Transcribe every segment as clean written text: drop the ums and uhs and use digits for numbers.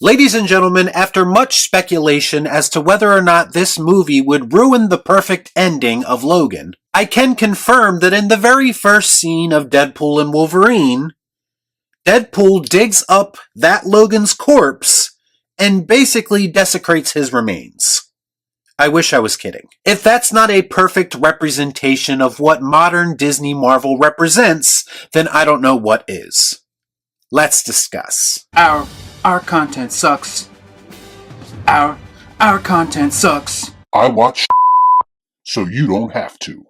Ladies and gentlemen, after much speculation as to whether or not this movie would ruin the perfect ending of Logan, I can confirm that in the very first scene of Deadpool and Wolverine, Deadpool digs up that Logan's corpse and basically desecrates his remains. I wish I was kidding. If that's not a perfect representation of what modern Disney Marvel represents, then I don't know what is. Let's discuss. Our content sucks. Our content sucks. I watch so you don't have to.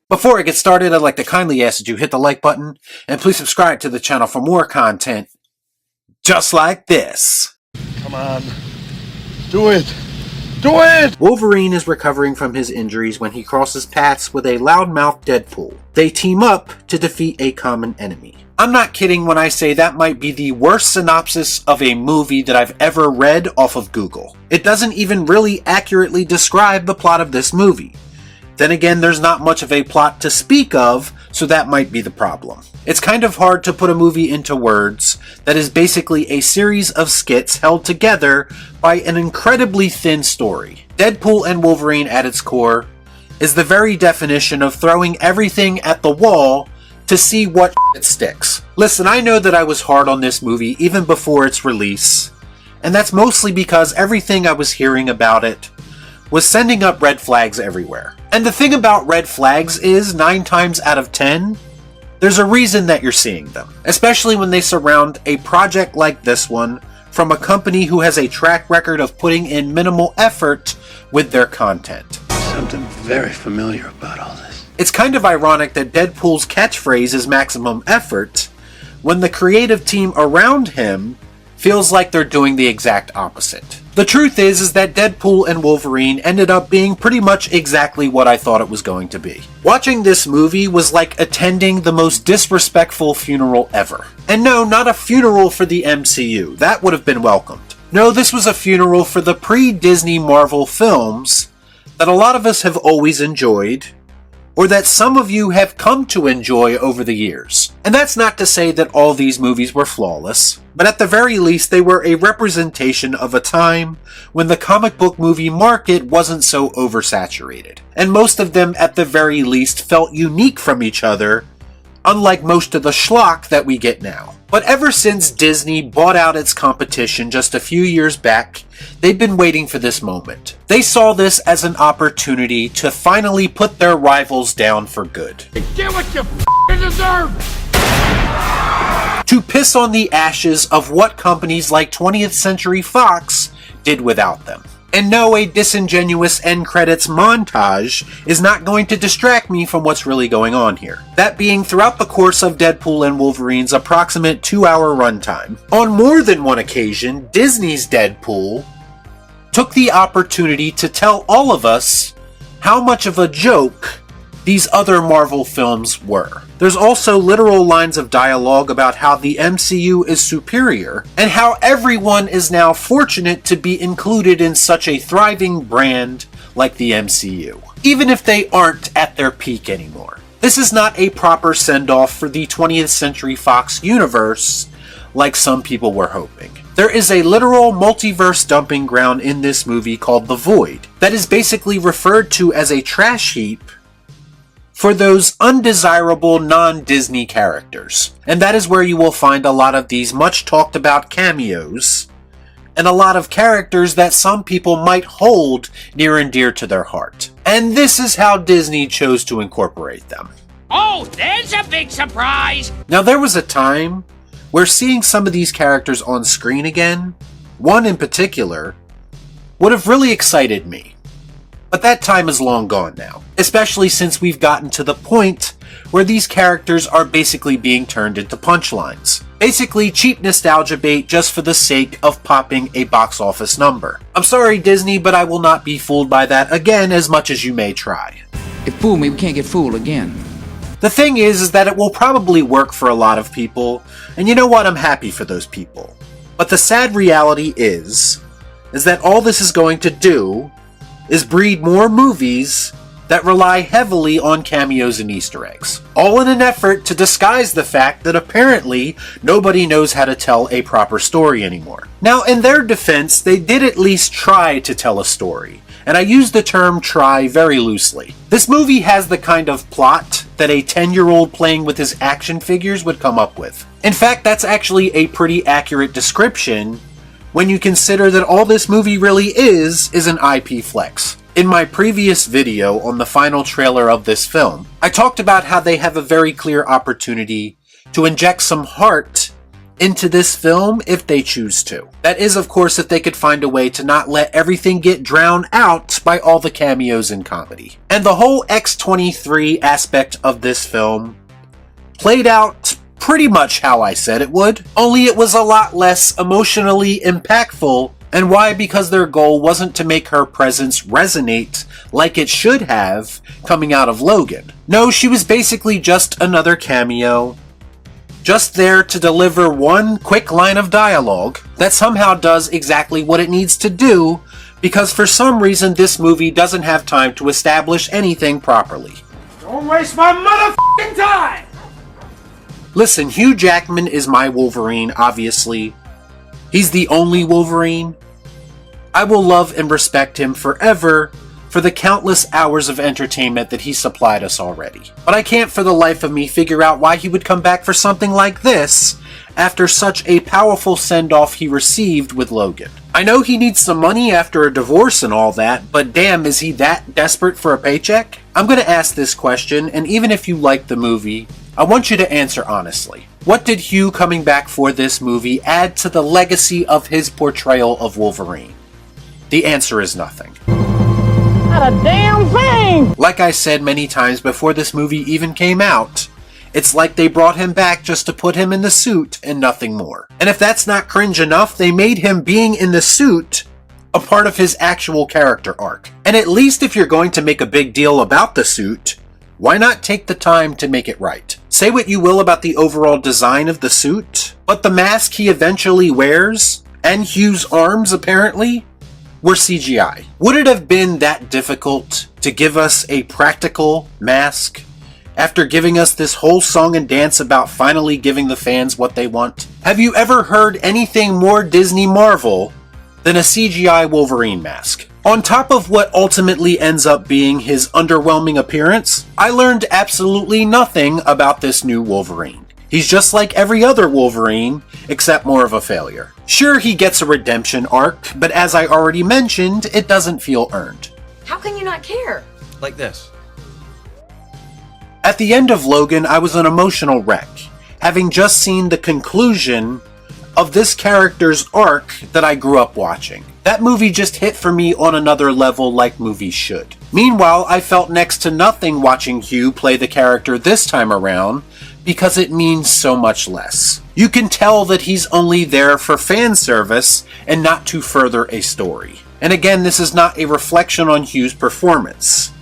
Before I get started, I'd like to kindly ask that you hit the like button and please subscribe to the channel for more content just like this. Come on. Do it. Do it! Wolverine is recovering from his injuries when he crosses paths with a loudmouth Deadpool. They team up to defeat a common enemy. I'm not kidding when I say that might be the worst synopsis of a movie that I've ever read off of Google. It doesn't even really accurately describe the plot of this movie. Then again, there's not much of a plot to speak of, so that might be the problem. It's kind of hard to put a movie into words that is basically a series of skits held together by an incredibly thin story. Deadpool and Wolverine at its core is the very definition of throwing everything at the wall to see what sticks. Listen, I know that I was hard on this movie even before its release, and that's mostly because everything I was hearing about it was sending up red flags everywhere. And the thing about red flags is, 9 times out of 10, there's a reason that you're seeing them. Especially when they surround a project like this one from a company who has a track record of putting in minimal effort with their content. Something very familiar about all this. It's kind of ironic that Deadpool's catchphrase is maximum effort, when the creative team around him feels like they're doing the exact opposite. The truth is that Deadpool and Wolverine ended up being pretty much exactly what I thought it was going to be. Watching this movie was like attending the most disrespectful funeral ever. And no, not a funeral for the MCU. That would have been welcomed. No, this was a funeral for the pre-Disney Marvel films that a lot of us have always enjoyed, or that some of you have come to enjoy over the years. And that's not to say that all these movies were flawless, but at the very least they were a representation of a time when the comic book movie market wasn't so oversaturated. And most of them at the very least felt unique from each other, unlike most of the schlock that we get now. But ever since Disney bought out its competition just a few years back, they've been waiting for this moment. They saw this as an opportunity to finally put their rivals down for good. Get what you deserve! To piss on the ashes of what companies like 20th Century Fox did without them. And no, a disingenuous end credits montage is not going to distract me from what's really going on here. That being, throughout the course of Deadpool and Wolverine's approximate 2-hour runtime, on more than one occasion, Disney's Deadpool took the opportunity to tell all of us how much of a joke these other Marvel films were. There's also literal lines of dialogue about how the MCU is superior, and how everyone is now fortunate to be included in such a thriving brand like the MCU, even if they aren't at their peak anymore. This is not a proper send-off for the 20th Century Fox universe, like some people were hoping. There is a literal multiverse dumping ground in this movie called The Void, that is basically referred to as a trash heap for those undesirable non-Disney characters. And that is where you will find a lot of these much talked about cameos, and a lot of characters that some people might hold near and dear to their heart. And this is how Disney chose to incorporate them. Oh, there's a big surprise! Now there was a time where seeing some of these characters on screen again, one in particular, would have really excited me. But that time is long gone now, especially since we've gotten to the point where these characters are basically being turned into punchlines. Basically cheap nostalgia bait just for the sake of popping a box office number. I'm sorry Disney, but I will not be fooled by that again as much as you may try. It fooled me, we can't get fooled again. The thing is that it will probably work for a lot of people, and you know what, I'm happy for those people. But the sad reality is that all this is going to do is breed more movies that rely heavily on cameos and Easter eggs, all in an effort to disguise the fact that apparently nobody knows how to tell a proper story anymore. Now, in their defense, they did at least try to tell a story, and I use the term try very loosely. This movie has the kind of plot that a 10-year-old playing with his action figures would come up with. In fact, that's actually a pretty accurate description when you consider that all this movie really is an IP flex. In my previous video on the final trailer of this film, I talked about how they have a very clear opportunity to inject some heart into this film if they choose to. That is, of course, if they could find a way to not let everything get drowned out by all the cameos and comedy. And the whole X-23 aspect of this film played out pretty much how I said it would, only it was a lot less emotionally impactful. And why? Because their goal wasn't to make her presence resonate like it should have coming out of Logan. No, she was basically just another cameo, just there to deliver one quick line of dialogue that somehow does exactly what it needs to do, because for some reason this movie doesn't have time to establish anything properly. Don't waste my motherfucking time! Listen, Hugh Jackman is my Wolverine, obviously. He's the only Wolverine. I will love and respect him forever for the countless hours of entertainment that he supplied us already. But I can't for the life of me figure out why he would come back for something like this after such a powerful send-off he received with Logan. I know he needs some money after a divorce and all that, but damn, is he that desperate for a paycheck? I'm going to ask this question, and even if you like the movie, I want you to answer honestly. What did Hugh coming back for this movie add to the legacy of his portrayal of Wolverine? The answer is nothing. Not a damn thing! Like I said many times before this movie even came out, it's like they brought him back just to put him in the suit and nothing more. And if that's not cringe enough, they made him being in the suit a part of his actual character arc. And at least if you're going to make a big deal about the suit, why not take the time to make it right? Say what you will about the overall design of the suit, but the mask he eventually wears, and Hugh's arms apparently, were CGI. Would it have been that difficult to give us a practical mask after giving us this whole song and dance about finally giving the fans what they want? Have you ever heard anything more Disney Marvel than a CGI Wolverine mask? On top of what ultimately ends up being his underwhelming appearance, I learned absolutely nothing about this new Wolverine. He's just like every other Wolverine, except more of a failure. Sure, he gets a redemption arc, but as I already mentioned, it doesn't feel earned. How can you not care? Like this. At the end of Logan, I was an emotional wreck, having just seen the conclusion of this character's arc that I grew up watching. That movie just hit for me on another level like movies should. Meanwhile, I felt next to nothing watching Hugh play the character this time around because it means so much less. You can tell that he's only there for fan service and not to further a story. And again, this is not a reflection on Hugh's performance.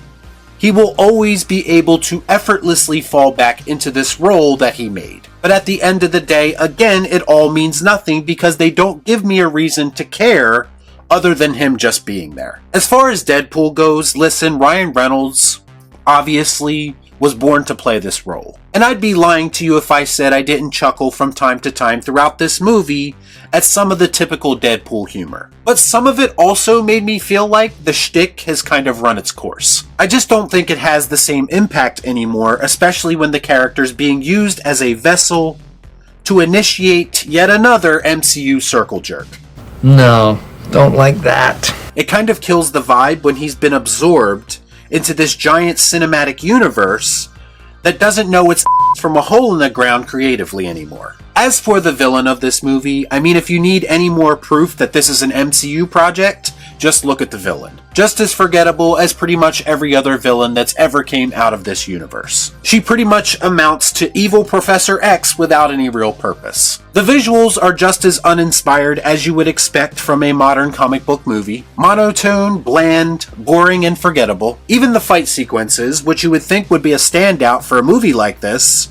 He will always be able to effortlessly fall back into this role that he made. But at the end of the day, again, it all means nothing because they don't give me a reason to care other than him just being there. As far as Deadpool goes, listen, Ryan Reynolds obviously was born to play this role. And I'd be lying to you if I said I didn't chuckle from time to time throughout this movie at some of the typical Deadpool humor. But some of it also made me feel like the shtick has kind of run its course. I just don't think it has the same impact anymore, especially when the character's being used as a vessel to initiate yet another MCU circle jerk. No, don't like that. It kind of kills the vibe when he's been absorbed into this giant cinematic universe that doesn't know its from a hole in the ground creatively anymore. As for the villain of this movie, I mean, if you need any more proof that this is an MCU project, just look at the villain. Just as forgettable as pretty much every other villain that's ever came out of this universe. She pretty much amounts to evil Professor X without any real purpose. The visuals are just as uninspired as you would expect from a modern comic book movie. Monotone, bland, boring, and forgettable. Even the fight sequences, which you would think would be a standout for a movie like this,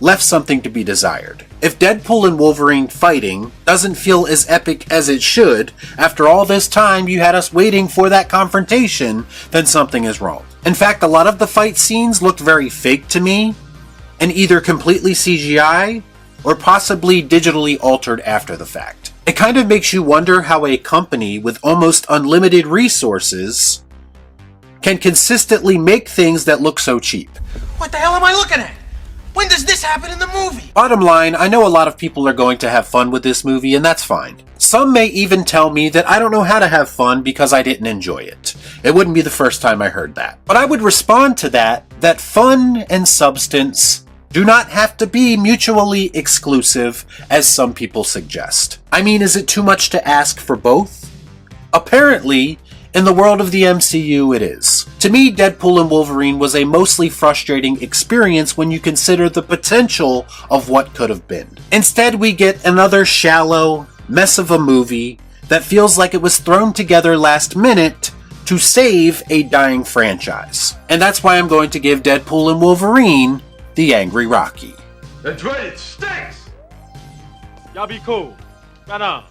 left something to be desired. If Deadpool and Wolverine fighting doesn't feel as epic as it should, after all this time you had us waiting for that confrontation, then something is wrong. In fact, a lot of the fight scenes looked very fake to me, and either completely CGI, or possibly digitally altered after the fact. It kind of makes you wonder how a company with almost unlimited resources can consistently make things that look so cheap. What the hell am I looking at? When does this happen in the movie? Bottom line, I know a lot of people are going to have fun with this movie, and that's fine. Some may even tell me that I don't know how to have fun because I didn't enjoy it. It wouldn't be the first time I heard that. But I would respond to that fun and substance do not have to be mutually exclusive, as some people suggest. I mean, is it too much to ask for both? Apparently, in the world of the MCU, it is. To me, Deadpool and Wolverine was a mostly frustrating experience when you consider the potential of what could have been. Instead, we get another shallow mess of a movie that feels like it was thrown together last minute to save a dying franchise. And that's why I'm going to give Deadpool and Wolverine the Angry Rocky. That's right, it stinks! Y'all be cool. Nah.